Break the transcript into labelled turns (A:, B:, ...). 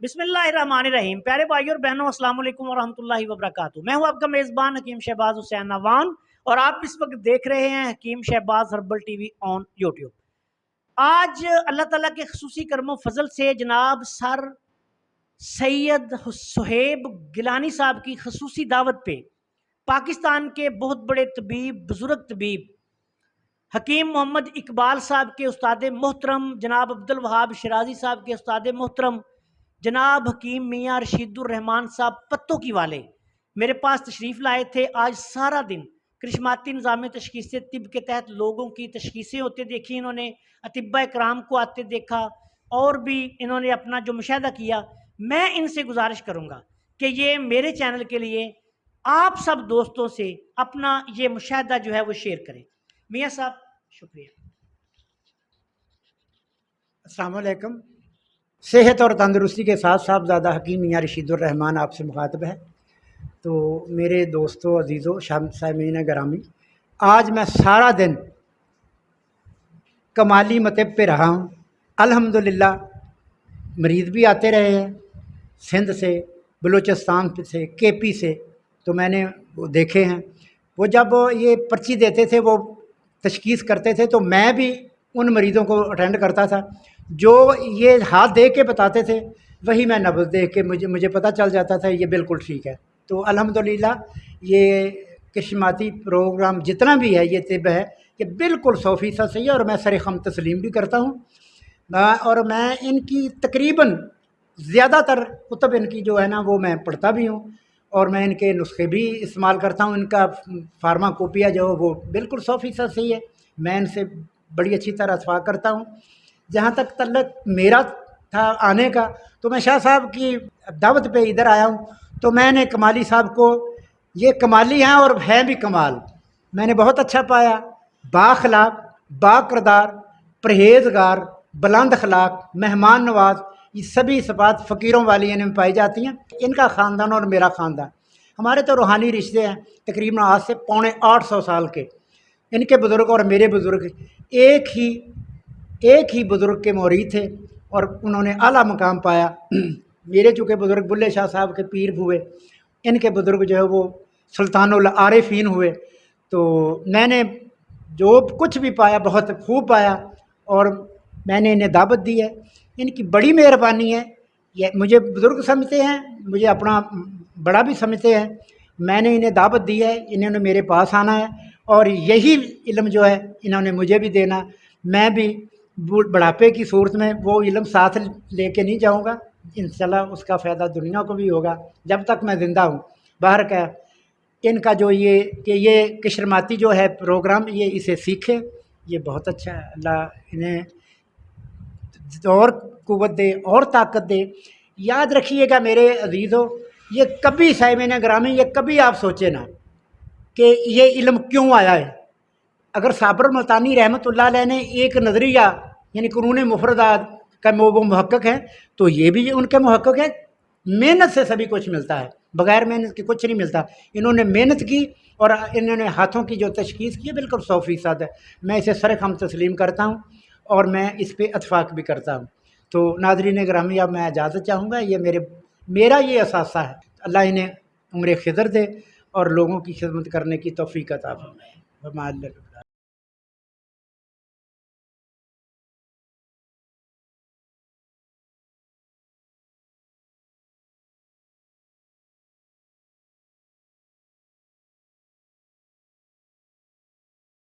A: बिस्मिल्लाहिर्रहमानिर्रहीम। प्यारे भाइयों और बहनों, अस्सलाम वालेकुम वरहमतुल्लाहि वबरकातुहू। मैं हूं आपका मेज़बान हकीम शहबाज हुसैन नवान और आप इस वक्त देख रहे हैं Hakeem Shahbaz herbal TV on YouTube. आज अल्लाह ताला के खुसूसी करमो फजल से जनाब सर सैयद सुहेब गिलानी साहब की खुसूसी दावत पे पाकिस्तान के बहुत बड़े तबीब, बुजुर्ग तबीब हकीम मोहम्मद इकबाल साहब के उस्ताद मोहतरम जनाब अब्दुल वहाब शिराजी साहब के उस्ताद मोहतरम जनाब हकीम मियाँ रशीदुर्रहमान साहब पत्तों की वाले मेरे पास तशरीफ़ लाए थे। आज सारा दिन करिश्माती निज़ाम तशख़ीस तिब के तहत लोगों की तशख़ीसें होते देखी इन्होंने, अतिब्बा कराम को आते देखा और भी इन्होंने अपना जो मुशाहिदा किया। मैं इनसे गुजारिश करूँगा कि ये मेरे चैनल के लिए आप सब दोस्तों से अपना ये मुशाहिदा जो है वो शेयर करें। मियाँ साहब शुक्रिया।
B: अस्सलाम वालेकुम। सेहत और तंदरुस्ती के साथ साहबजादा हकीम मियाँ रशीदुर्रहमान आपसे मुखातब है। तो मेरे दोस्तों, अजीज़ों, सामीन ग्रामी, आज मैं सारा दिन कमाली मतब पे रहा हूँ। अल्हम्दुलिल्लाह मरीज़ भी आते रहे हैं सिंध से, बलूचिस्तान से, केपी से, तो मैंने वो देखे हैं। वो जब ये पर्ची देते थे, वो तशख़ीस करते थे, तो मैं भी उन मरीज़ों को अटेंड करता था। जो ये हाथ दे के बताते थे वही मैं नब्ज़ देख के मुझे पता चल जाता था ये बिल्कुल ठीक है। तो अल्हम्दुलिल्लाह ये किश्माती प्रोग्राम जितना भी है, ये तिब है, ये बिल्कुल 100% सही है और मैं सर-ए-ख़म तस्लीम भी करता हूँ। और मैं इनकी तकरीबन ज़्यादातर कुतुब इनकी जो है ना वो मैं पढ़ता भी हूँ और मैं इनके नुस्खे भी इस्तेमाल करता हूँ। इनका फार्माकोपिया जो वो बिल्कुल 100% सही है। मैं इनसे बड़ी अच्छी तरह इत्तेफ़ाक़ करता हूँ। जहाँ तक तल्लक मेरा था आने का, तो मैं शाह साहब की दावत पे इधर आया हूँ। तो मैंने कमाली साहब को, ये कमाली हैं और हैं भी कमाल, मैंने बहुत अच्छा पाया। बाअखलाक, बाकिरदार, परहेज़गार, बुलंद अखलाक, मेहमान नवाज, ये सभी सिफ़ात फ़कीरों वाली इनमें पाई जाती हैं। इनका ख़ानदान और मेरा ख़ानदान, हमारे तो रूहानी रिश्ते हैं तकरीबन आज से पौने 800 साल के। इनके बुज़ुर्ग और मेरे बुज़ुर्ग एक ही बुज़ुर्ग के मुरीद थे और उन्होंने आला मकाम पाया। मेरे चूँकि बुज़ुर्ग बुल्ले शाह साहब के पीर हुए, इनके बुज़ुर्ग जो है वो सुल्तानुल आरिफीन हुए। तो मैंने जो कुछ भी पाया बहुत खूब पाया और मैंने इन्हें दावत दी है। इनकी बड़ी मेहरबानी है। ये मुझे बुज़ुर्ग समझते हैं, मुझे अपना बड़ा भी समझते हैं। मैंने इन्हें दावत दी है, इन्होंने मेरे पास आना है और यही इल्म जो है इन्होंने मुझे भी देना। मैं भी बुढ़ापे की सूरत में वो इल्म साथ लेके नहीं जाऊंगा, इंशाल्लाह उसका फ़ायदा दुनिया को भी होगा जब तक मैं ज़िंदा हूँ। बाहर का इनका जो ये किशरमाती जो है प्रोग्राम, ये इसे सीखें, ये बहुत अच्छा है। अल्लाह इन्हें और क़ुव्वत दे और ताकत दे। याद रखिएगा मेरे अज़ीज़ों, ये कभी साहिबान ग्रामी, ये कभी आप सोचे ना कि ये इल्म क्यों आया है। अगर साबर मुल्तानी रहमतुल्लाह अलैह ने एक नज़रिया यानी क़ुरून मुफ़रदात का वो मुहक्क़क़ है, तो ये भी उनके मुहक्क़क़ है। मेहनत से सभी कुछ मिलता है, बग़ैर मेहनत के कुछ नहीं मिलता। इन्होंने मेहनत की और इन्होंने हाथों की जो तशख़ीस की है बिल्कुल 100% है। मैं इसे सर-ए-ख़म तस्लीम करता हूँ और मैं इस पर इत्तेफ़ाक़ भी करता हूँ। तो नाज़रीन ग्रामी, अब मैं इजाज़त चाहूँगा। ये मेरा ये असासा है। अल्लाह इन्हें उम्र ख़िज़र दे और लोगों की खिदमत करने की तौफ़ीक़ अता फ़रमाए।